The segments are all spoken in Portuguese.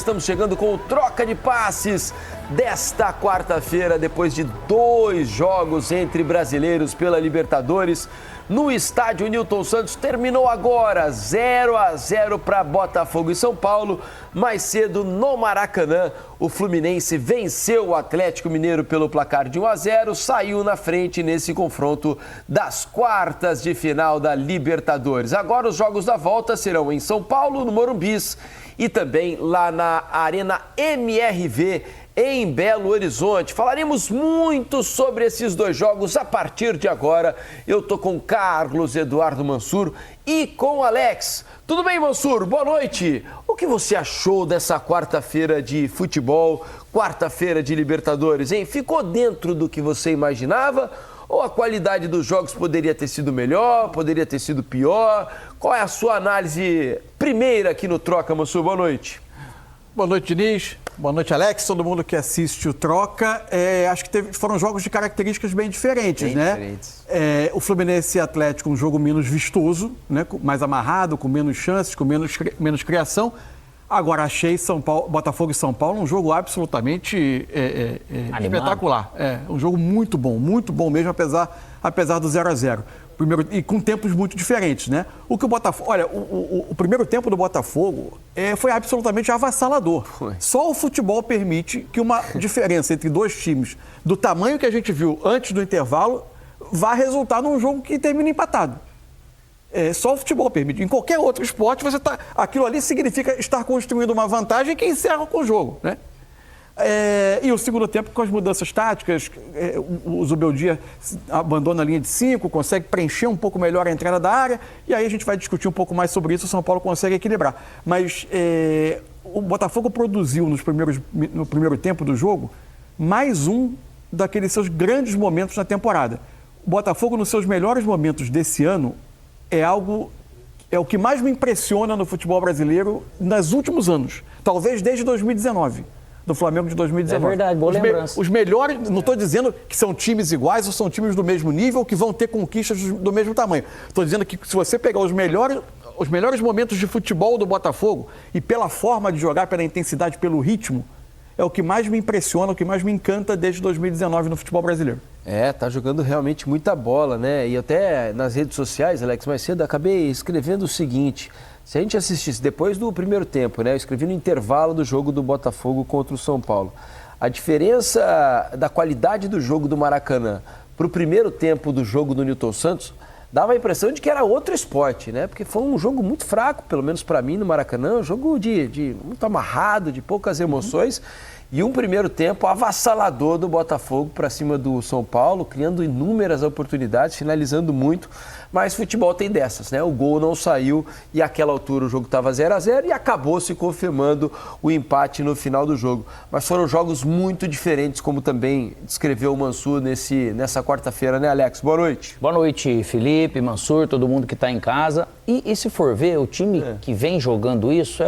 Estamos chegando com o troca de passes desta quarta-feira, depois de 2 jogos entre brasileiros pela Libertadores. No estádio Newton Santos, terminou agora 0-0 para Botafogo e São Paulo. Mais cedo, no Maracanã, o Fluminense venceu o Atlético Mineiro pelo placar de 1-0, saiu na frente nesse confronto das quartas de final da Libertadores. Agora os jogos da volta serão em São Paulo, no Morumbis, e também lá na Arena MRV, em Belo Horizonte. Falaremos muito sobre esses 2 jogos a partir de agora. Eu tô com Carlos Eduardo Mansur e com Alex. Tudo bem, Mansur? Boa noite. O que você achou dessa quarta-feira de futebol, quarta-feira de Libertadores, hein? Ficou dentro do que você imaginava? Ou a qualidade dos jogos poderia ter sido melhor, poderia ter sido pior? Qual é a sua análise primeira aqui no Troca, Mansur? Boa noite. Boa noite, Diniz. Boa noite, Alex. Todo mundo que assiste o Troca. Acho que foram jogos de características bem diferentes, né? Diferentes. O Fluminense e Atlético, um jogo menos vistoso, né? Mais amarrado, com menos chances, com menos criação. Agora, achei Botafogo e São Paulo um jogo absolutamente espetacular. Um jogo muito bom mesmo, apesar do 0-0. E com tempos muito diferentes, né? O que o Botafogo... Olha, o primeiro tempo do Botafogo foi absolutamente avassalador. Só o futebol permite que uma diferença entre 2 times do tamanho que a gente viu antes do intervalo vá resultar num jogo que termina empatado. Só o futebol permite. Em qualquer outro esporte, aquilo ali significa estar construindo uma vantagem que encerra com o jogo, né? E o segundo tempo, com as mudanças táticas, o Zubeldia abandona a linha de 5, consegue preencher um pouco melhor a entrada da área, e aí a gente vai discutir um pouco mais sobre isso, o São Paulo consegue equilibrar. Mas o Botafogo produziu no primeiro tempo do jogo mais um daqueles seus grandes momentos na temporada. O Botafogo, nos seus melhores momentos desse ano, é o que mais me impressiona no futebol brasileiro nos últimos anos, talvez desde 2019. Do Flamengo de 2019. É verdade, boa lembrança. Os melhores, não estou dizendo que são times iguais ou são times do mesmo nível que vão ter conquistas do mesmo tamanho. Estou dizendo que se você pegar os melhores momentos de futebol do Botafogo e pela forma de jogar, pela intensidade, pelo ritmo, é o que mais me impressiona, o que mais me encanta desde 2019 no futebol brasileiro. Tá jogando realmente muita bola, né? E até nas redes sociais, Alex, mais cedo, acabei escrevendo o seguinte: se a gente assistisse depois do primeiro tempo, né? Eu escrevi no intervalo do jogo do Botafogo contra o São Paulo. A diferença da qualidade do jogo do Maracanã para o primeiro tempo do jogo do Newton Santos dava a impressão de que era outro esporte, né? Porque foi um jogo muito fraco, pelo menos para mim, no Maracanã, um jogo de muito amarrado, de poucas emoções. E um primeiro tempo avassalador do Botafogo para cima do São Paulo, criando inúmeras oportunidades, finalizando muito. Mas futebol tem dessas, né? O gol não saiu e àquela altura o jogo estava 0-0 e acabou se confirmando o empate no final do jogo. Mas foram jogos muito diferentes, como também descreveu o Mansur nessa quarta-feira, né, Alex? Boa noite. Boa noite, Felipe, Mansur, todo mundo que está em casa. E se for ver, o time que vem jogando isso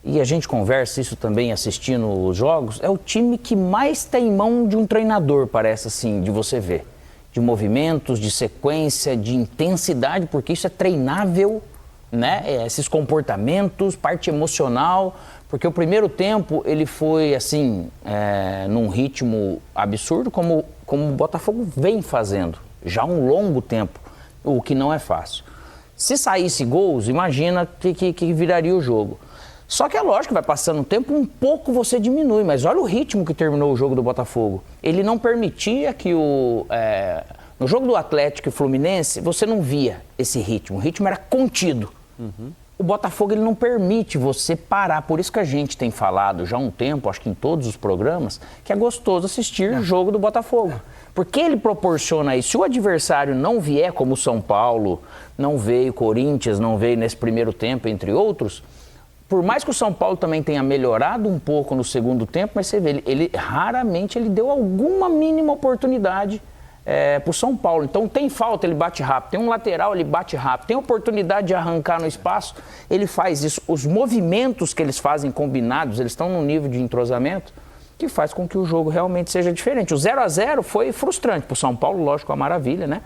e a gente conversa isso também assistindo os jogos, é o time que mais tem mão de um treinador, parece assim, de você ver. De movimentos, de sequência, de intensidade, porque isso é treinável, né? Esses comportamentos, parte emocional, porque o primeiro tempo ele foi assim, num ritmo absurdo, como o Botafogo vem fazendo, já há um longo tempo, o que não é fácil. Se saísse gols, imagina que viraria o jogo. Só que é lógico que vai passando o tempo, um pouco você diminui, mas olha o ritmo que terminou o jogo do Botafogo. Ele não permitia que no jogo do Atlético e Fluminense, você não via esse ritmo. O ritmo era contido. O Botafogo ele não permite você parar. Por isso que a gente tem falado já há um tempo, acho que em todos os programas, que é gostoso assistir o jogo do Botafogo. Porque ele proporciona isso. Se o adversário não vier, como o São Paulo, não veio, Corinthians não veio nesse primeiro tempo, entre outros... Por mais que o São Paulo também tenha melhorado um pouco no segundo tempo, mas você vê, ele raramente deu alguma mínima oportunidade para o São Paulo. Então tem falta, ele bate rápido. Tem um lateral, ele bate rápido. Tem oportunidade de arrancar no espaço, ele faz isso. Os movimentos que eles fazem combinados, eles estão num nível de entrosamento que faz com que o jogo realmente seja diferente. O 0-0 foi frustrante para o São Paulo, lógico, uma maravilha, né?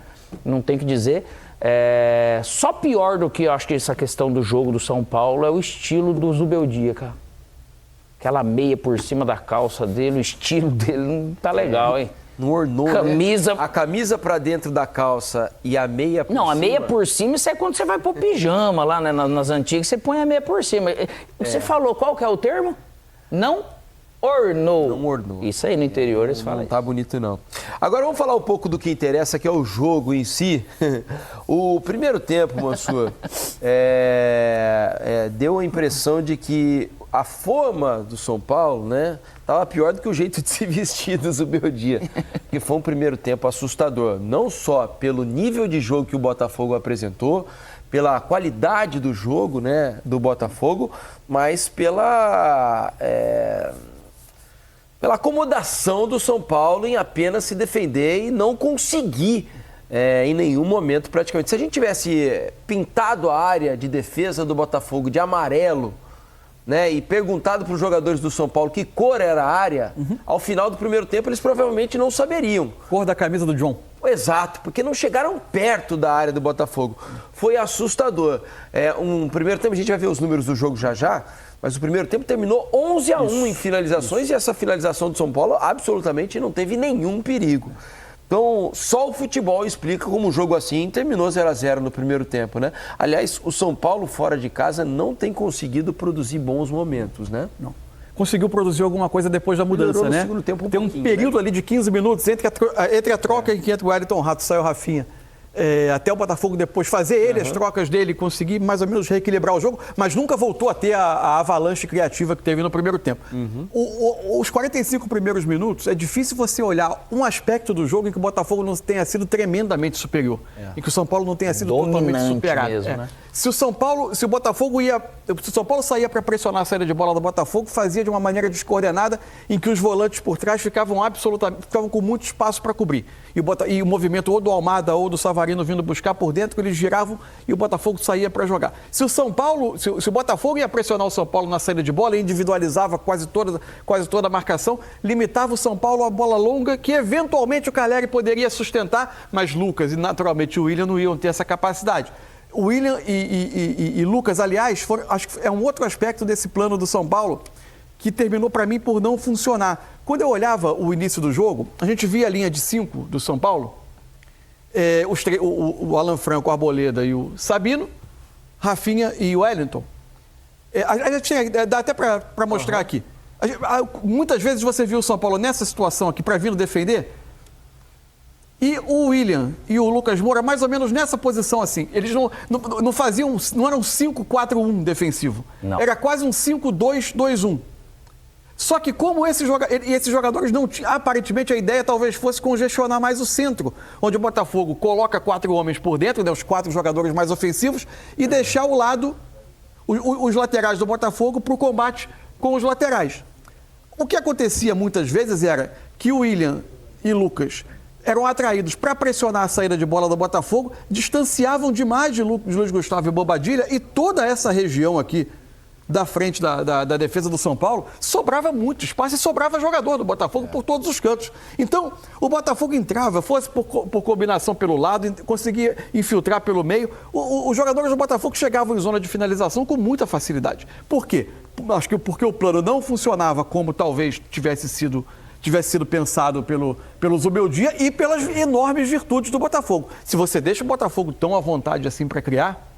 Não tem o que dizer. Só pior do que eu acho que essa questão do jogo do São Paulo é o estilo do Zubeldia, cara. Aquela meia por cima da calça dele, o estilo dele não tá legal, hein? Não ornou, camisa... né? A camisa pra dentro da calça e a meia por cima. Não, a meia por cima, isso é quando você vai pro pijama lá, né? Nas antigas, você põe a meia por cima. Você falou, qual que é o termo? Não ornou. Não ornou. Isso aí no interior eles falam. Não tá bonito, não. Agora vamos falar um pouco do que interessa, que é o jogo em si. O primeiro tempo, Mansur, deu a impressão de que a forma do São Paulo, né, estava pior do que o jeito de se vestir do Zubeldia. Que foi um primeiro tempo assustador. Não só pelo nível de jogo que o Botafogo apresentou, pela qualidade do jogo, né, do Botafogo, mas pela acomodação do São Paulo em apenas se defender e não conseguir em nenhum momento praticamente. Se a gente tivesse pintado a área de defesa do Botafogo de amarelo, né, e perguntado para os jogadores do São Paulo que cor era a área, ao final do primeiro tempo eles provavelmente não saberiam. Cor da camisa do John. Exato, porque não chegaram perto da área do Botafogo. Foi assustador. Um primeiro tempo, a gente vai ver os números do jogo já, mas o primeiro tempo terminou 11-1 em finalizações e essa finalização do São Paulo absolutamente não teve nenhum perigo. Então, só o futebol explica como um jogo assim terminou 0-0 no primeiro tempo, né? Aliás, o São Paulo fora de casa não tem conseguido produzir bons momentos, né? Não. Conseguiu produzir alguma coisa depois da mudança, no né? segundo tempo Tem um período ali de 15 minutos entre a troca em que entra o Wellington Rato e sai o Rafinha. Até o Botafogo depois fazer ele, as trocas dele, conseguir mais ou menos reequilibrar o jogo, mas nunca voltou a ter a avalanche criativa que teve no primeiro tempo. Os 45 primeiros minutos, é difícil você olhar um aspecto do jogo em que o Botafogo não tenha sido tremendamente superior, em que o São Paulo não tenha sido totalmente superado. Mesmo, né? Se o São Paulo saía para pressionar a saída de bola do Botafogo, fazia de uma maneira descoordenada, em que os volantes por trás ficavam com muito espaço para cobrir. E o movimento ou do Almada ou do Savarino vindo buscar por dentro, eles giravam e o Botafogo saía para jogar. Se o Botafogo ia pressionar o São Paulo na saída de bola, individualizava quase toda a marcação, limitava o São Paulo a bola longa, que eventualmente o Caleri poderia sustentar, mas Lucas e naturalmente o William não iam ter essa capacidade. O William e Lucas, aliás, acho que é um outro aspecto desse plano do São Paulo que terminou para mim por não funcionar. Quando eu olhava o início do jogo, a gente via a linha de 5 do São Paulo, o Alan Franco, o Arboleda e o Sabino, Rafinha e o Wellington. A gente dá até para mostrar aqui. Muitas vezes você viu o São Paulo nessa situação aqui para vir defender, e o William e o Lucas Moura mais ou menos nessa posição assim. Eles não faziam, não era um 5-4-1 defensivo. Não. Era quase um 5-2-2-1. Só que como esses jogadores não tinham, aparentemente a ideia talvez fosse congestionar mais o centro, onde o Botafogo coloca 4 homens por dentro, né, os 4 jogadores mais ofensivos, e deixar ao lado os laterais do Botafogo para o combate com os laterais. O que acontecia muitas vezes era que o William e Lucas eram atraídos para pressionar a saída de bola do Botafogo, distanciavam demais de Luiz Gustavo e Bobadilha, e toda essa região aqui da frente da defesa do São Paulo, sobrava muito espaço e sobrava jogador do Botafogo por todos os cantos. Então, o Botafogo entrava, fosse por combinação pelo lado, conseguia infiltrar pelo meio. Os jogadores do Botafogo chegavam em zona de finalização com muita facilidade. Por quê? Acho que porque o plano não funcionava como talvez tivesse sido pensado pelo Zubeldia e pelas enormes virtudes do Botafogo. Se você deixa o Botafogo tão à vontade assim para criar,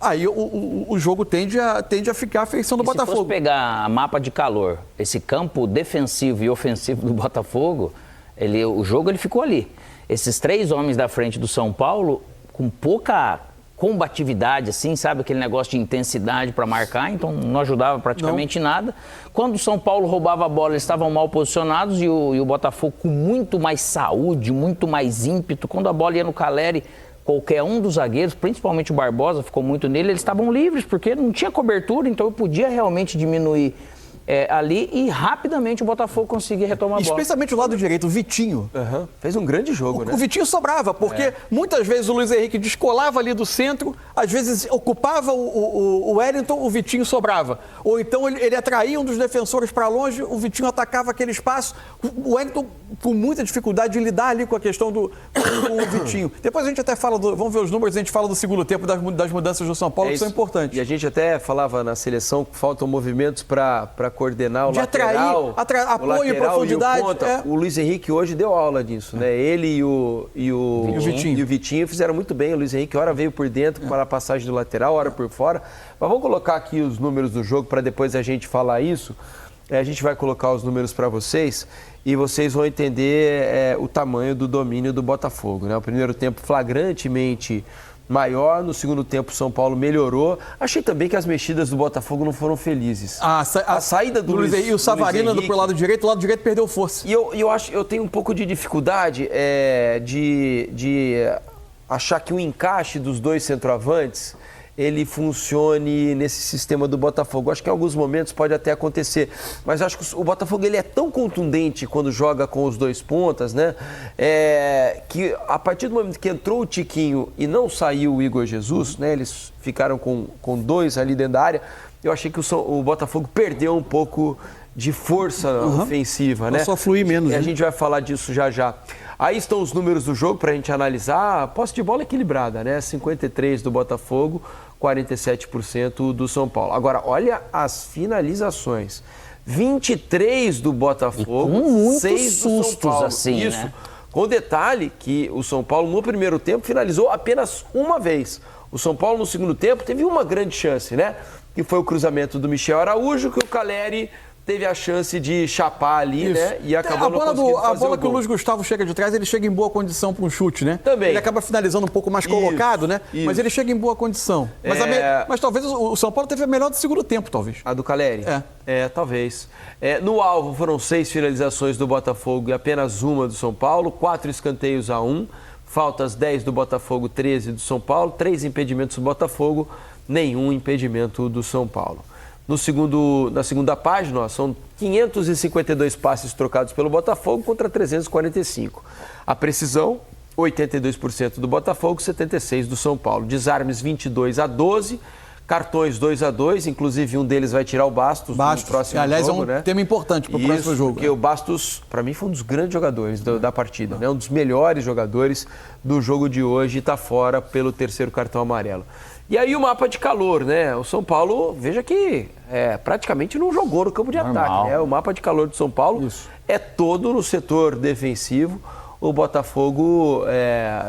aí o jogo tende a ficar à feição do Botafogo. Se fosse pegar mapa de calor, esse campo defensivo e ofensivo do Botafogo, o jogo ficou ali. Esses 3 homens da frente do São Paulo, com pouca combatividade, assim, sabe? Aquele negócio de intensidade para marcar, então não ajudava praticamente nada. Quando o São Paulo roubava a bola, eles estavam mal posicionados e o Botafogo com muito mais saúde, muito mais ímpeto. Quando a bola ia no Caleri, qualquer um dos zagueiros, principalmente o Barbosa, ficou muito nele, eles estavam livres, porque não tinha cobertura, então eu podia realmente diminuir ali e rapidamente o Botafogo conseguia retomar a bola. Especialmente o lado direito, o Vitinho. Fez um grande jogo, né? O Vitinho sobrava, porque muitas vezes o Luiz Henrique descolava ali do centro, às vezes ocupava o Wellington, o Vitinho sobrava. Ou então ele atraía um dos defensores para longe, o Vitinho atacava aquele espaço. O Wellington com muita dificuldade de lidar ali com a questão com o Vitinho. Depois a gente até fala, vamos ver os números, a gente fala do segundo tempo das mudanças do São Paulo, que são importantes. E a gente até falava na seleção que faltam movimentos para coordenar o de lateral. atrair apoio, profundidade. O Luiz Henrique hoje deu aula disso, né? Ele e o Vitinho fizeram muito bem. O Luiz Henrique, hora veio por dentro para a passagem do lateral, hora por fora. Mas vamos colocar aqui os números do jogo para depois a gente falar isso. A gente vai colocar os números para vocês e vocês vão entender o tamanho do domínio do Botafogo, né? O primeiro tempo flagrantemente maior, no segundo tempo o São Paulo melhorou. Achei também que as mexidas do Botafogo não foram felizes. A saída do Luiz Henrique... E o Savarino pelo lado direito perdeu força. E eu tenho um pouco de dificuldade de achar que o encaixe dos dois centroavantes ele funcione nesse sistema do Botafogo. Acho que em alguns momentos pode até acontecer, mas acho que o Botafogo ele é tão contundente quando joga com os dois pontas, né? Que a partir do momento que entrou o Tiquinho e não saiu o Igor Jesus, né? Eles ficaram com dois ali dentro da área, eu achei que o Botafogo perdeu um pouco de força ofensiva, né? Só fluir menos. E a gente vai falar disso já já. Aí estão os números do jogo para a gente analisar. A posse de bola equilibrada, né? 53% do Botafogo, 47% do São Paulo. Agora, olha as finalizações. 23 do Botafogo, e com muitos 6 do São Paulo. assim, Isso. né? Com detalhe que o São Paulo, no primeiro tempo, finalizou apenas uma vez. O São Paulo, no segundo tempo, teve uma grande chance, né? Que foi o cruzamento do Michel Araújo, que o Caleri teve a chance de chapar ali, né? E acabou não conseguindo fazer a bola o que o gol. Luiz Gustavo chega de trás, ele chega em boa condição para um chute, né? Também. Ele acaba finalizando um pouco mais colocado, né? Isso. Mas ele chega em boa condição. Mas talvez o São Paulo teve a melhor do segundo tempo, talvez. A do Caleri? Talvez. No alvo foram 6 finalizações do Botafogo e apenas uma do São Paulo, 4 escanteios a 1, faltas 10 do Botafogo, 13 do São Paulo, 3 impedimentos do Botafogo, nenhum impedimento do São Paulo. Na segunda página, são 552 passes trocados pelo Botafogo contra 345. A precisão, 82% do Botafogo, 76% do São Paulo. Desarmes 22-12, cartões 2-2, inclusive um deles vai tirar o Bastos no próximo aliás, jogo. Aliás, é um tema importante para o próximo jogo. Porque o Bastos, para mim, foi um dos grandes jogadores da partida, né? Um dos melhores jogadores do jogo de hoje e está fora pelo terceiro cartão amarelo. E aí o mapa de calor, né? O São Paulo, veja que praticamente não jogou no campo de ataque, né? O mapa de calor do São Paulo é todo no setor defensivo. O Botafogo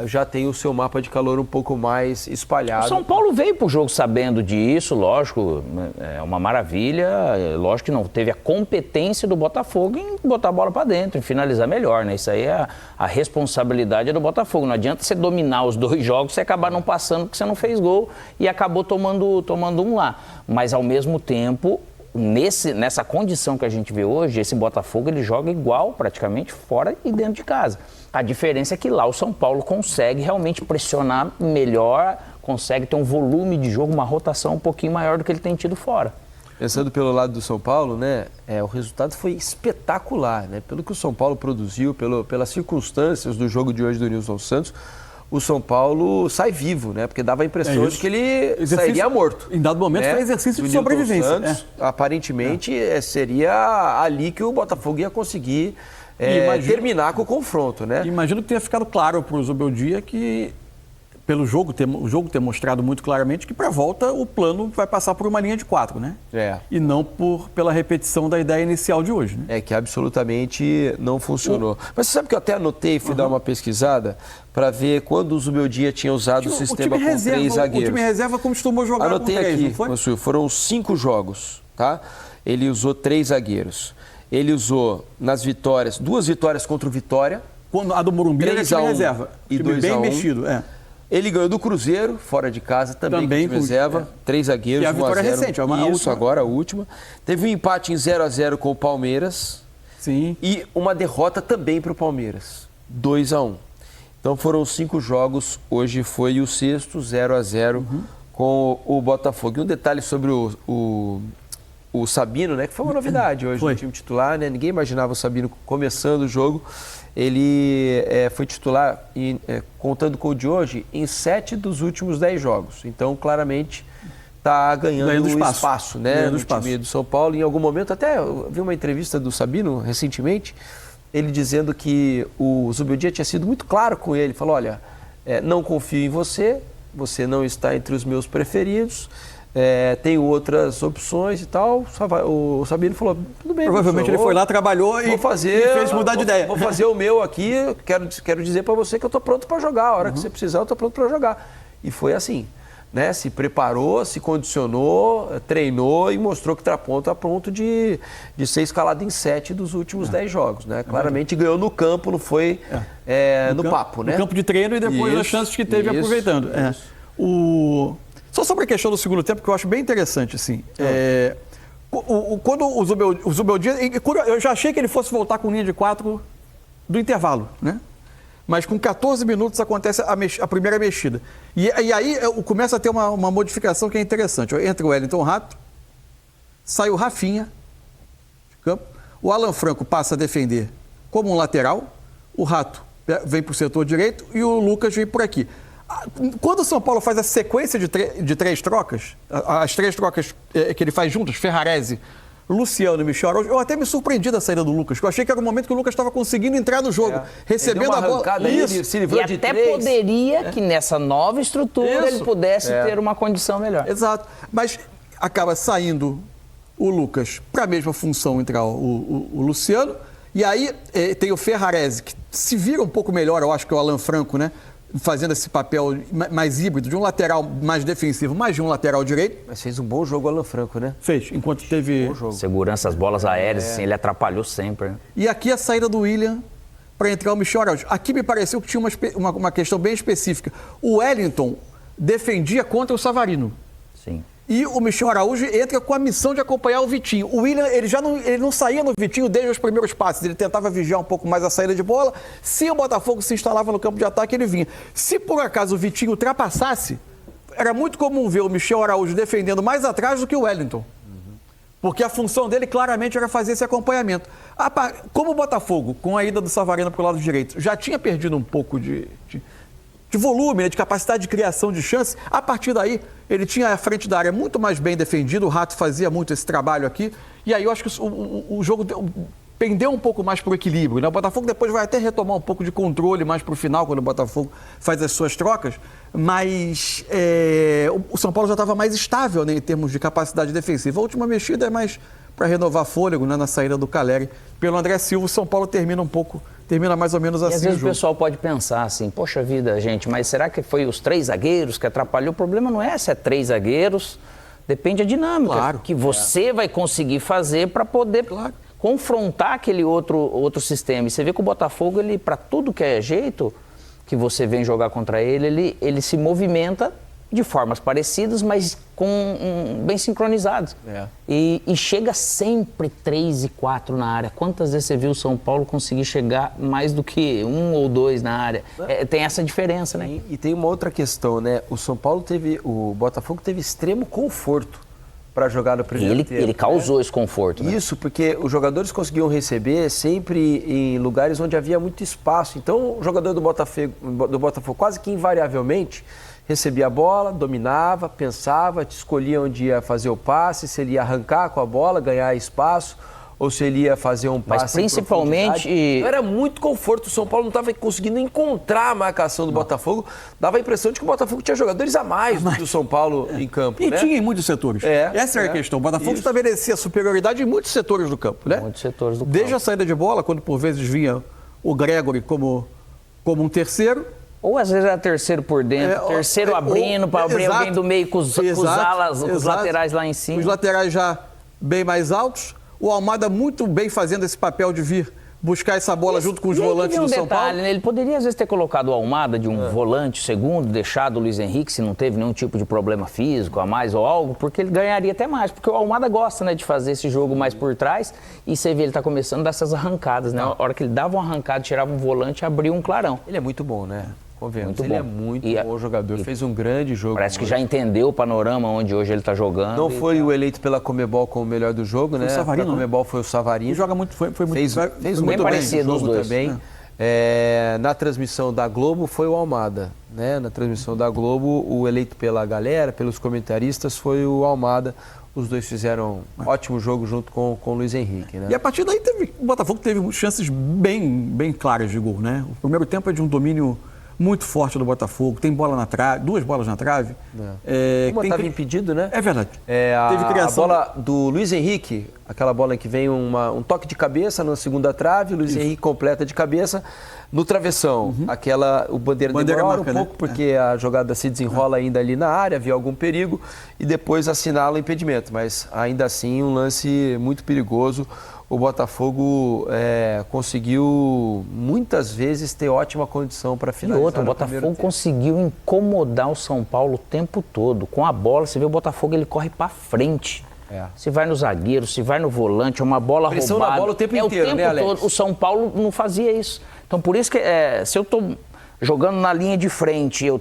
já tem o seu mapa de calor um pouco mais espalhado. O São Paulo veio para o jogo sabendo disso, lógico, é uma maravilha. Lógico que não teve a competência do Botafogo em botar a bola para dentro, em finalizar melhor, né? Isso aí é a responsabilidade do Botafogo. Não adianta você dominar os dois jogos, você acabar não passando porque você não fez gol e acabou tomando um lá. Mas, ao mesmo tempo, nessa condição que a gente vê hoje, esse Botafogo ele joga igual praticamente fora e dentro de casa. A diferença é que lá o São Paulo consegue realmente pressionar melhor, consegue ter um volume de jogo, uma rotação um pouquinho maior do que ele tem tido fora. Pensando pelo lado do São Paulo, né, o resultado foi espetacular, né? Pelo que o São Paulo produziu, pelas circunstâncias do jogo de hoje do Nilson Santos, o São Paulo sai vivo, né? Porque dava a impressão de que ele sairia morto. Em dado momento foi exercício de sobrevivência. Santos, aparentemente, seria ali que o Botafogo ia conseguir terminar com o confronto, né? Imagino que tenha ficado claro para o Zubeldia que, pelo jogo ter mostrado muito claramente que para a volta o plano vai passar por uma linha de 4, né? E não pela repetição da ideia inicial de hoje, né? Que absolutamente não funcionou. Mas você sabe que eu até anotei, fui dar uma pesquisada para ver quando o Zubeldia tinha usado o sistema com 3 zagueiros. O time reserva costumou jogar Anotei com 3, aqui, não foi? Mansur, foram 5 jogos, tá? Ele usou 3 zagueiros. Ele usou nas vitórias, 2 vitórias contra o Vitória. A do Morumbi era time reserva. E time 2-1. Bem mexido, Ele ganhou do Cruzeiro, fora de casa, também com time reserva. 3 zagueiros, 1-0. E a vitória recente, agora a última. Teve um empate em 0-0 com o Palmeiras. Sim. E uma derrota também para o Palmeiras, 2-1. Então foram 5 jogos, hoje foi o 6º, 0-0 com o Botafogo. E um detalhe sobre o Sabino, né, que foi uma novidade hoje no time titular, né? Ninguém imaginava o Sabino começando o jogo. Ele foi titular, contando com o de hoje, em 7 dos últimos 10 jogos. Então, claramente, está ganhando espaço, né, no time do São Paulo. Em algum momento, até eu vi uma entrevista do Sabino recentemente, ele dizendo que o Zubeldia tinha sido muito claro com ele. Falou, olha, não confio em você, você não está entre os meus preferidos, tem outras opções e tal. O Sabino falou, tudo bem. Provavelmente ele foi lá, trabalhou e fez mudar de ideia. Vou fazer o meu aqui, quero dizer para você que eu estou pronto para jogar. A hora que você precisar, eu estou pronto para jogar. E foi assim, né? Se preparou, se condicionou, treinou e mostrou que está pronto de ser escalado em 7 dos últimos 10 jogos, né? Claramente ganhou no campo, não foi no papo, né? No campo de treino e depois as chances que teve aproveitando. Só sobre a questão do segundo tempo, que eu acho bem interessante, assim. Quando o Zubeldia, eu já achei que ele fosse voltar com linha de 4 do intervalo, né? Mas com 14 minutos acontece a primeira mexida. E aí começa a ter uma modificação que é interessante. Entra o Wellington Rato, sai o Rafinha de campo, o Alan Franco passa a defender como um lateral, o Rato vem para o setor direito e o Lucas vem por aqui. Quando o São Paulo faz a sequência de 3 trocas, as 3 trocas que ele faz juntas, Ferrarese, Luciano e Michel Araújo, eu até me surpreendi da saída do Lucas, porque eu achei que era o momento que o Lucas estava conseguindo entrar no jogo, recebendo a bola. Isso. Se livrou de 3. Poderia que nessa nova estrutura ele pudesse ter uma condição melhor. Exato. Mas acaba saindo o Lucas para a mesma função entrar o Luciano, e aí tem o Ferrarese, que se vira um pouco melhor, eu acho que é o Alan Franco, né? Fazendo esse papel mais híbrido, de um lateral mais defensivo, mais de um lateral direito. Mas fez um bom jogo o Alan Franco, né? Fez, enquanto teve... Segurança, as bolas aéreas, assim, ele atrapalhou sempre. E aqui a saída do William para entrar o Michel Araújo. Aqui me pareceu que tinha uma questão bem específica. O Wellington defendia contra o Savarino. Sim. E o Michel Araújo entra com a missão de acompanhar o Vitinho. O William, ele não saía no Vitinho desde os primeiros passes. Ele tentava vigiar um pouco mais a saída de bola. Se o Botafogo se instalava no campo de ataque, ele vinha. Se por acaso o Vitinho ultrapassasse, era muito comum ver o Michel Araújo defendendo mais atrás do que o Wellington. Porque a função dele claramente era fazer esse acompanhamento. Como o Botafogo, com a ida do Savarino para o lado direito, já tinha perdido um pouco de volume, né, de capacidade de criação de chance, a partir daí ele tinha a frente da área muito mais bem defendido, o Rato fazia muito esse trabalho aqui, e aí eu acho que o jogo pendeu um pouco mais para o equilíbrio, né? O Botafogo depois vai até retomar um pouco de controle mais para o final, quando o Botafogo faz as suas trocas, mas o São Paulo já estava mais estável, né, em termos de capacidade defensiva. A última mexida é mais para renovar fôlego, né, na saída do Caleri. Pelo André Silva, o São Paulo termina mais ou menos assim. E às vezes o pessoal pode pensar assim, poxa vida, gente, mas será que foi os 3 zagueiros que atrapalhou? O problema não é se é 3 zagueiros, depende da dinâmica que você vai conseguir fazer para poder confrontar aquele outro sistema. E você vê que o Botafogo, ele, para tudo que é jeito que você vem jogar contra ele se movimenta de formas parecidas, mas bem sincronizados. E chega sempre 3 e 4 na área. Quantas vezes você viu o São Paulo conseguir chegar mais do que 1 ou 2 na área? Tem essa diferença, né? E tem uma outra questão, né? O Botafogo teve extremo conforto para jogar no primeiro tempo. Ele causou esse conforto, né? Isso, porque os jogadores conseguiam receber sempre em lugares onde havia muito espaço. Então, o jogador do Botafogo quase que invariavelmente recebia a bola, dominava, pensava, escolhia onde ia fazer o passe, se ele ia arrancar com a bola, ganhar espaço, ou se ele ia fazer um passe. Mas principalmente. Então, era muito conforto. O São Paulo não estava conseguindo encontrar a marcação do Botafogo. Dava a impressão de que o Botafogo tinha jogadores a mais do que o São Paulo em campo. E né? tinha em muitos setores. Essa era a questão. O Botafogo estabelecia superioridade em muitos setores do campo, né? Muitos setores do Desde campo. a saída de bola, quando por vezes vinha o Gregory como um ou às vezes era terceiro por dentro, terceiro abrindo, para abrir alguém do meio com os alas, os laterais lá em cima. Os laterais já bem mais altos. O Almada muito bem fazendo esse papel de vir buscar essa bola junto com os volantes do São Paulo. Né? Ele poderia, às vezes, ter colocado o Almada de um volante segundo, deixado o Luiz Henrique, se não teve nenhum tipo de problema físico a mais ou algo, porque ele ganharia até mais. Porque o Almada gosta, né, de fazer esse jogo mais por trás, e você vê ele tá começando a dar essas arrancadas, né? A hora que ele dava uma arrancada, tirava um volante, abria um clarão. Ele é muito bom, né? Muito ele bom. É muito bom jogador, fez um grande jogo. Parece que já entendeu o panorama onde hoje ele está jogando. Não foi o eleito pela Comebol como o melhor do jogo, né? O Savarino, a Comebol foi o Savarino. Ele joga muito, fez muito bem bem parecido os dois. Também. Na transmissão da Globo foi o Almada, né? Na transmissão da Globo, o eleito pela galera, pelos comentaristas, foi o Almada. Os dois fizeram um ótimo jogo junto com o Luiz Henrique, né? E a partir daí o Botafogo teve chances bem claras de gol, né? O primeiro tempo é de um domínio muito forte do Botafogo, tem bola na trave, 2 bolas na trave. Uma estava impedido, né? É verdade. Teve criação. A bola do Luiz Henrique, aquela bola em que vem um toque de cabeça na segunda trave, o Luiz Henrique completa de cabeça no travessão. O Bandeira demora um pouco, porque a jogada se desenrola ainda ali na área, havia algum perigo, e depois assinala o impedimento. Mas ainda assim, um lance muito perigoso. O Botafogo conseguiu muitas vezes ter ótima condição para finalizar. E outra, o Botafogo conseguiu incomodar o São Paulo o tempo todo. Com a bola, você vê o Botafogo, ele corre para frente. Se vai no zagueiro, se vai no volante, é uma bola pressão roubada. Na bola o tempo inteiro, né, Alex? Todo. O São Paulo não fazia isso. Então, por isso que se eu estou jogando na linha de frente, eu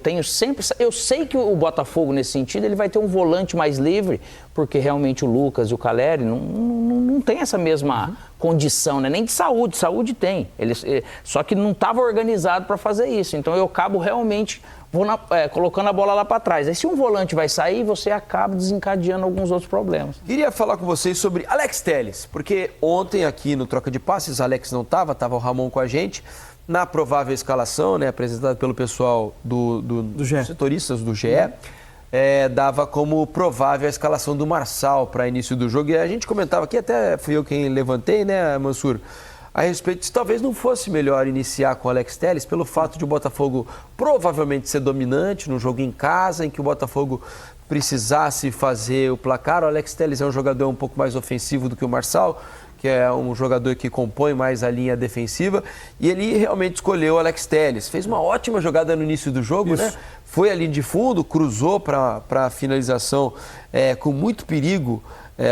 sei que o Botafogo, nesse sentido, ele vai ter um volante mais livre, porque realmente o Lucas e o Caleri não tem essa mesma condição, né? Nem de saúde tem. Só que não estava organizado para fazer isso. Então eu acabo realmente colocando a bola lá para trás. Aí se um volante vai sair, você acaba desencadeando alguns outros problemas. Queria falar com vocês sobre Alex Telles, porque ontem aqui no Troca de Passes, Alex não estava o Ramon com a gente. Na provável escalação, né, apresentada pelo pessoal dos setoristas do GE, dava como provável a escalação do Marçal para início do jogo. E a gente comentava aqui, até fui eu quem levantei, né, Mansur, a respeito de talvez não fosse melhor iniciar com o Alex Telles pelo fato de o Botafogo provavelmente ser dominante no jogo em casa, em que o Botafogo precisasse fazer o placar. O Alex Telles é um jogador um pouco mais ofensivo do que o Marçal, que é um jogador que compõe mais a linha defensiva, e ele realmente escolheu o Alex Telles. Fez uma ótima jogada no início do jogo, né? Foi ali de fundo, cruzou para a finalização com muito perigo,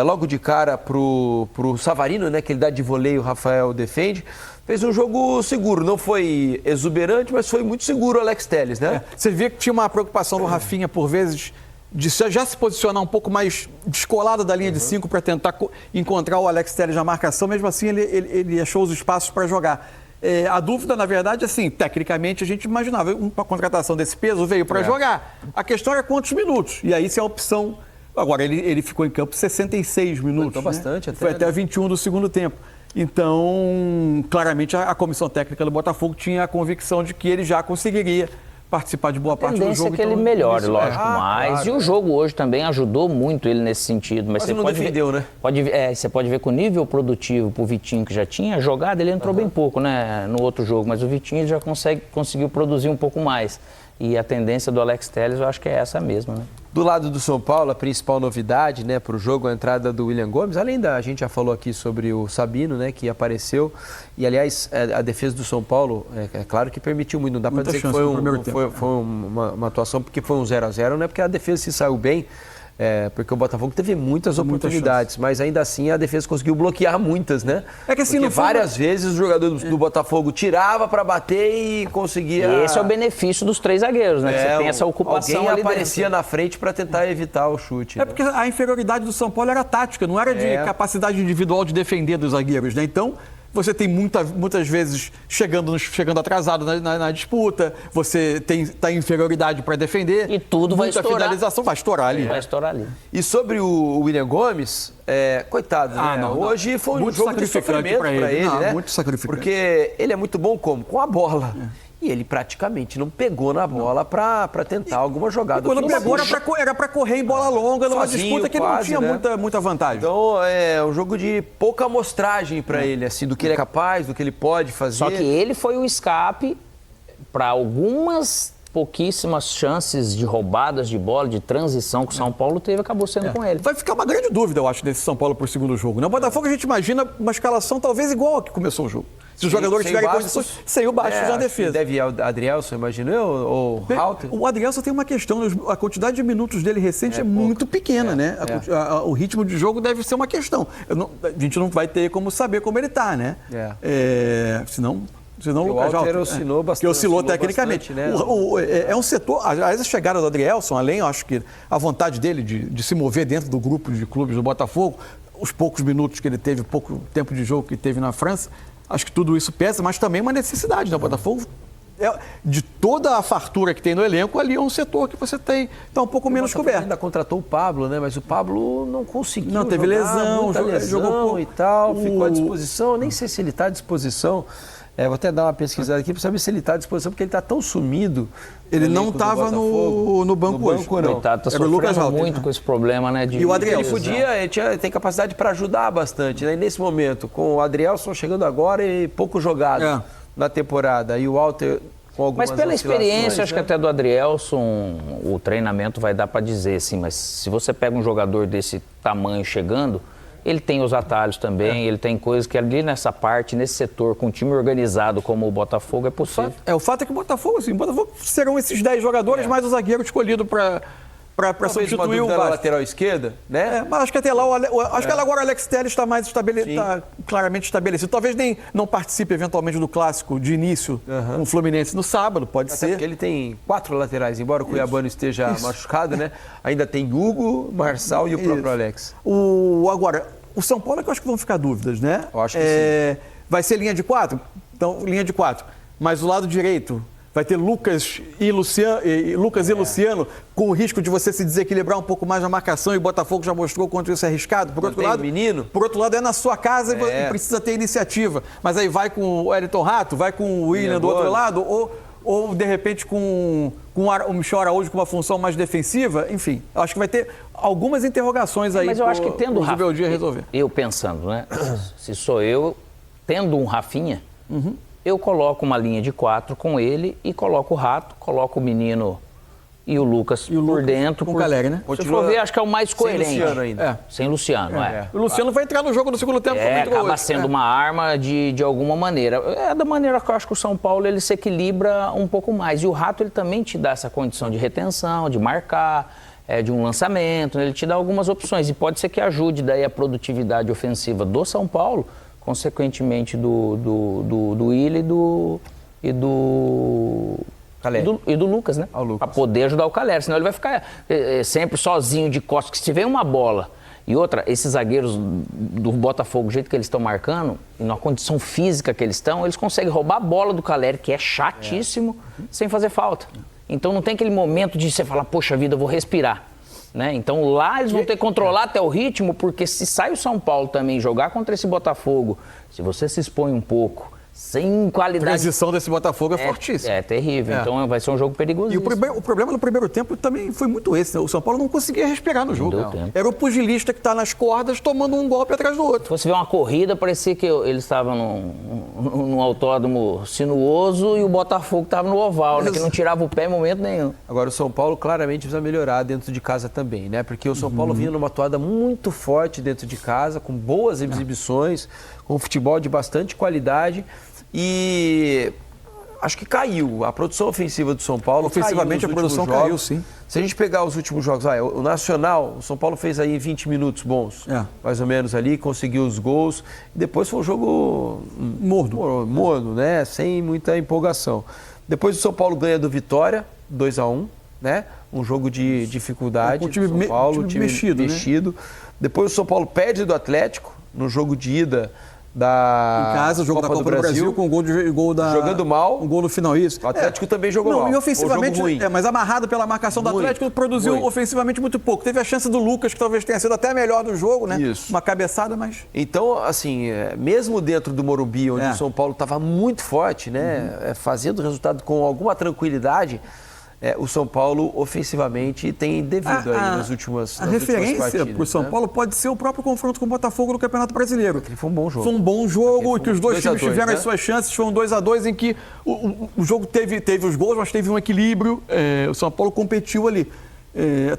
logo de cara pro Savarino, né? Que ele dá de voleio, o Rafael defende. Fez um jogo seguro, não foi exuberante, mas foi muito seguro o Alex Telles, né? Você vê que tinha uma preocupação do Rafinha, por vezes, de já se posicionar um pouco mais descolado da linha de 5 para tentar encontrar o Alex Telles na marcação. Mesmo assim, ele achou os espaços para jogar. A dúvida, na verdade, assim, tecnicamente, a gente imaginava uma contratação desse peso veio para jogar. A questão era quantos minutos. E aí, se a opção... Agora, ele ficou em campo 66 minutos. Né? Bastante até. Foi até 21 do segundo tempo. Então, claramente, a comissão técnica do Botafogo tinha a convicção de que ele já conseguiria participar de boa parte do jogo. A tendência é que ele melhore, lógico, mais. Claro, e o jogo hoje também ajudou muito ele nesse sentido. Mas você não pode defendeu, ver, né? Você pode ver que o nível produtivo pro Vitinho, que já tinha jogado, ele entrou bem pouco, né, no outro jogo. Mas o Vitinho já conseguiu produzir um pouco mais. E a tendência do Alex Telles, eu acho que é essa mesma, né? Do lado do São Paulo, a principal novidade, né, para o jogo, a entrada do William Gomes, além a gente já falou aqui sobre o Sabino, né, que apareceu, e aliás, a defesa do São Paulo, é claro que permitiu muito, não dá para dizer que foi uma atuação porque foi um 0-0, não é porque a defesa se saiu bem, porque o Botafogo teve muitas oportunidades, mas ainda assim a defesa conseguiu bloquear muitas, né? É que assim, porque várias vezes o jogador do Botafogo tirava para bater e conseguia... E esse é o benefício dos 3 zagueiros, né? Você tem essa ocupação alguém ali aparecia dentro. na frente para tentar evitar o chute. É porque a inferioridade do São Paulo era tática, não era de capacidade individual de defender dos zagueiros, né? Então, você tem muitas vezes chegando atrasado na disputa, você está em inferioridade para defender. E tudo vai estourar. Muita finalização vai estourar ali. Vai estourar ali. E sobre o William Gomes, coitado, né? Hoje foi um jogo de sofrimento para ele, né? Muito sacrificante. Porque ele é muito bom como? Com a bola. E ele praticamente não pegou na bola para tentar alguma jogada. E quando pegou era para correr em bola longa, numa disputa que ele não tinha muita vantagem. Então é um jogo de pouca amostragem para ele, assim, do que ele é capaz, do que ele pode fazer. Só que ele foi o escape para algumas pouquíssimas chances de roubadas de bola, de transição que o São Paulo teve, acabou sendo com ele. Vai ficar uma grande dúvida, eu acho, desse São Paulo para o segundo jogo. No Botafogo a gente imagina uma escalação talvez igual a que começou o jogo. Se os jogadores tiverem condições, sem o Bastos na defesa. Deve ir Adrielson, imagino eu, ou Halter. O Adrielson tem uma questão, a quantidade de minutos dele recente é muito pequena, né? O ritmo de jogo deve ser uma questão. A gente não vai ter como saber como ele está, né? Senão o Lucas Halter oscilou bastante. Que oscilou tecnicamente. Bastante, né? É um setor, aliás, a chegada do Adrielson, além, eu acho que a vontade dele de se mover dentro do grupo de clubes do Botafogo, os poucos minutos que ele teve, pouco tempo de jogo que teve na França, acho que tudo isso pesa, mas também uma necessidade, né? O Botafogo, de toda a fartura que tem no elenco, ali é um setor que você está um pouco menos coberto. Ainda contratou o Pablo, né? Mas o Pablo não conseguiu. Não, teve lesão, jogou e tal, ficou à disposição. Nem sei se ele está à disposição. Vou até dar uma pesquisada aqui para saber se ele está à disposição, porque ele está tão sumido. Ele não estava no banco hoje. Não. Coitado, tá Era o Lucas sofrendo Halter, muito com esse problema, né? E o Adrielson. Ele tem capacidade para ajudar bastante, né? E nesse momento, com o Adrielson chegando agora e pouco jogado na temporada, e o Walter com algumas Mas pela experiência, acho que né? até do Adrielson, o treinamento vai dar para dizer, assim, mas se você pega um jogador desse tamanho chegando, ele tem os atalhos também, ele tem coisas que ali nessa parte, nesse setor, com um time organizado como o Botafogo, é possível. O fato é que o Botafogo serão esses 10 jogadores, mais o zagueiro escolhido para substituir o Vasco. Lateral esquerda, né? Mas acho que até lá, acho que agora o Alex Telles está mais claramente estabelecido. Talvez nem não participe eventualmente do clássico de início com o Fluminense no sábado, pode ser. Porque ele tem 4 laterais, embora o Cuiabano esteja machucado, né? Ainda tem Hugo, Marçal e o próprio Alex. Agora, o São Paulo é que eu acho que vão ficar dúvidas, né? Eu acho que sim. Vai ser linha de 4? Então, linha de 4. Mas o lado direito vai ter Lucas e Luciano, com o risco de você se desequilibrar um pouco mais na marcação, e o Botafogo já mostrou quanto isso é arriscado. Por outro lado, é na sua casa e precisa ter iniciativa. Mas aí vai com o Wellington Rato, vai com o William do outro lado, ou de repente com o Michel Araújo com uma função mais defensiva. Enfim, acho que vai ter algumas interrogações aí. Mas eu acho que tendo o Rafinha resolver. Eu pensando, né? Se sou eu, tendo um Rafinha, eu coloco uma linha de 4 com ele e coloco o Rato, coloco o menino e o Lucas por dentro. Com o Caleri, né? Se for ver, acho que é o mais coerente. Sem Luciano ainda. Sem Luciano, O Luciano vai entrar no jogo no segundo tempo. Acaba sendo uma arma de alguma maneira. É da maneira que eu acho que o São Paulo ele se equilibra um pouco mais. E o Rato ele também te dá essa condição de retenção, de marcar, de um lançamento. Ele te dá algumas opções. E pode ser que ajude daí a produtividade ofensiva do São Paulo, consequentemente do Willi e do Lucas, né? Para poder ajudar o Caleri, senão ele vai ficar sempre sozinho de costas. Que se tiver uma bola e outra, esses zagueiros do Botafogo, do jeito que eles estão marcando, e na condição física que eles estão, eles conseguem roubar a bola do Caleri, que é chatíssimo, sem fazer falta. Então não tem aquele momento de você falar, poxa vida, eu vou respirar. Né? Então lá eles vão ter que controlar até o ritmo, porque se sai o São Paulo também jogar contra esse Botafogo, se você se expõe um pouco, sem qualidade... A transição desse Botafogo é fortíssima. É terrível, então vai ser um jogo perigoso. E o problema no primeiro tempo também foi muito esse, né? O São Paulo não conseguia respirar no jogo. Era o pugilista que está nas cordas tomando um golpe atrás do outro. Se você ver uma corrida, parecia que eles estavam num autódromo sinuoso e o Botafogo estava no oval, né? Que não tirava o pé em momento nenhum. Agora o São Paulo claramente precisa melhorar dentro de casa também, né? Porque o São Paulo vinha numa atuada muito forte dentro de casa, com boas exibições, com futebol de bastante qualidade. E acho que caiu. A produção ofensiva do São Paulo ofensivamente a produção caiu, sim. Se a gente pegar os últimos jogos, o Nacional, o São Paulo fez aí 20 minutos bons, mais ou menos ali, conseguiu os gols. E depois foi um jogo morno, né? Sem muita empolgação. Depois o São Paulo ganha do Vitória, 2-1, né? Um jogo de dificuldade. Um time, São Paulo, time mexido. Né? Depois o São Paulo perde do Atlético no jogo de ida em casa, o jogo da Copa do Brasil com um gol da... Jogando mal. Um gol no final, isso. O Atlético também jogou mal. E ofensivamente, ruim. Mas amarrado pela marcação do Atlético, produziu ofensivamente muito pouco. Teve a chance do Lucas, que talvez tenha sido até melhor do jogo, né? Isso. Uma cabeçada, mas... Então, assim, mesmo dentro do Morumbi, onde o São Paulo estava muito forte, né? Fazendo resultado com alguma tranquilidade... o São Paulo ofensivamente tem devido aí nas últimas partidas. A referência para o São Paulo pode ser o próprio confronto com o Botafogo no Campeonato Brasileiro. Ele foi um bom jogo. Foi um bom jogo, que os dois times tiveram as suas chances. Foi um 2-2 em que o jogo teve os gols, mas teve um equilíbrio. O São Paulo competiu ali.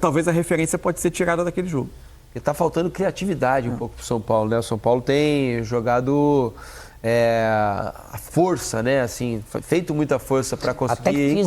Talvez a referência pode ser tirada daquele jogo. Está faltando criatividade um pouco para o São Paulo, né? O São Paulo tem jogado... a força, né? Assim, feito muita força para conseguir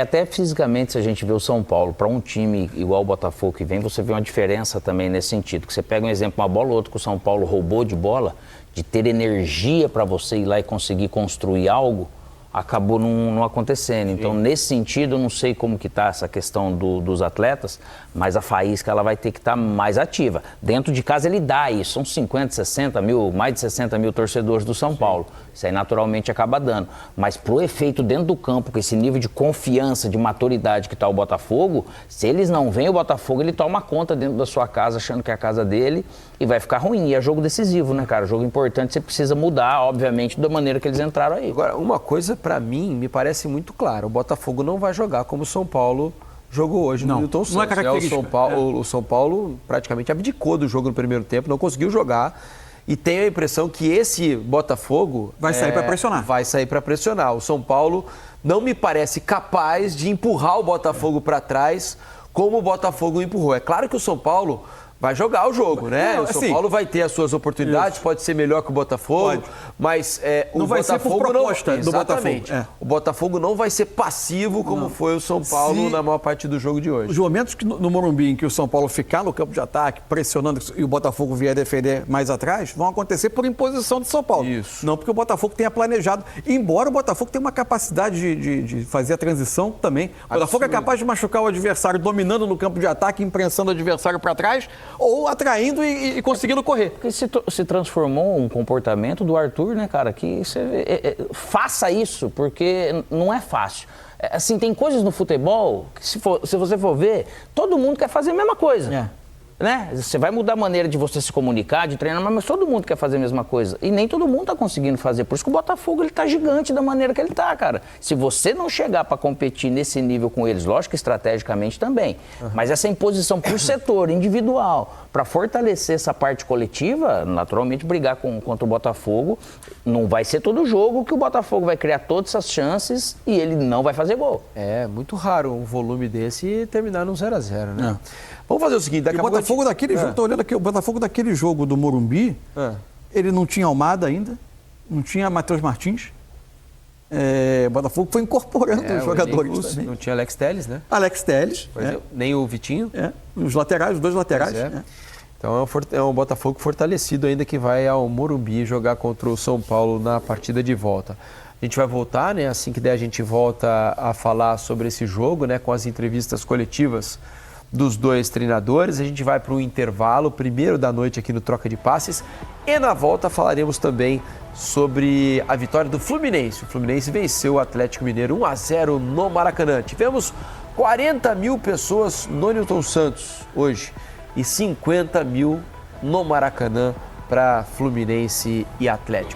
até fisicamente, se a gente vê o São Paulo, para um time igual o Botafogo que vem, você vê uma diferença também nesse sentido. Que você pega um exemplo, uma bola ou outra que o São Paulo roubou de bola, de ter energia para você ir lá e conseguir construir algo, acabou não acontecendo. Então, nesse sentido, eu não sei como que está essa questão dos atletas, mas a Faísca ela vai ter que estar mais ativa. Dentro de casa ele dá isso, são 50, 60 mil, mais de 60 mil torcedores do São Paulo. Isso aí naturalmente acaba dando. Mas pro efeito dentro do campo, com esse nível de confiança, de maturidade que está o Botafogo, se eles não vêm, o Botafogo ele toma conta dentro da sua casa, achando que é a casa dele, e vai ficar ruim. E é jogo decisivo, né, cara? Jogo importante, você precisa mudar, obviamente, da maneira que eles entraram aí. Agora, uma coisa para mim me parece muito clara, o Botafogo não vai jogar como o São Paulo jogou hoje no Newton Santos. Não é característica. O São Paulo praticamente abdicou do jogo no primeiro tempo, não conseguiu jogar. E tenho a impressão que esse Botafogo vai sair para pressionar. Vai sair para pressionar. O São Paulo não me parece capaz de empurrar o Botafogo para trás como o Botafogo empurrou. É claro que o São Paulo vai jogar o jogo, né? Não, o São assim, Paulo vai ter as suas oportunidades, pode ser melhor que o Botafogo, mas o não vai Botafogo ser por proposta do exatamente. Botafogo. O Botafogo não vai ser passivo como foi o São Paulo na maior parte do jogo de hoje. Os momentos que no Morumbi em que o São Paulo ficar no campo de ataque, pressionando e o Botafogo vier defender mais atrás, vão acontecer por imposição do São Paulo. Isso. Não porque o Botafogo tenha planejado. Embora o Botafogo tenha uma capacidade de fazer a transição também. O Botafogo é capaz de machucar o adversário dominando no campo de ataque, imprensando o adversário para trás ou atraindo e conseguindo correr. Porque se transformou um comportamento do Arthur, né, cara, que faça isso, porque não é fácil. Assim, tem coisas no futebol que se você for ver, todo mundo quer fazer a mesma coisa. Né? Você vai mudar a maneira de você se comunicar, de treinar, mas todo mundo quer fazer a mesma coisa. E nem todo mundo está conseguindo fazer. Por isso que o Botafogo ele tá gigante da maneira que ele tá, cara. Se você não chegar para competir nesse nível com eles, lógico que estrategicamente também, mas essa imposição por setor individual, para fortalecer essa parte coletiva, naturalmente brigar contra o Botafogo, não vai ser todo jogo que o Botafogo vai criar todas essas chances e ele não vai fazer gol. É muito raro um volume desse e terminar no 0-0, né? Vamos fazer o seguinte, daqui a pouco... O Botafogo daquele jogo, tô olhando aqui, o Botafogo daquele jogo do Morumbi, ele não tinha Almada ainda, não tinha Matheus Martins. O Botafogo foi incorporando os jogadores também. Não tinha Alex Telles, né? Alex Telles. Nem o Vitinho. Os laterais, os dois laterais. Então é um Botafogo fortalecido ainda que vai ao Morumbi jogar contra o São Paulo na partida de volta. A gente vai voltar, né? Assim que der a gente volta a falar sobre esse jogo, né? Com as entrevistas coletivas dos dois treinadores. A gente vai para um intervalo, primeiro da noite aqui no Troca de Passes. E na volta falaremos também sobre a vitória do Fluminense. O Fluminense venceu o Atlético Mineiro 1-0 no Maracanã. Tivemos 40 mil pessoas no Newton Santos hoje e 50 mil no Maracanã para Fluminense e Atlético.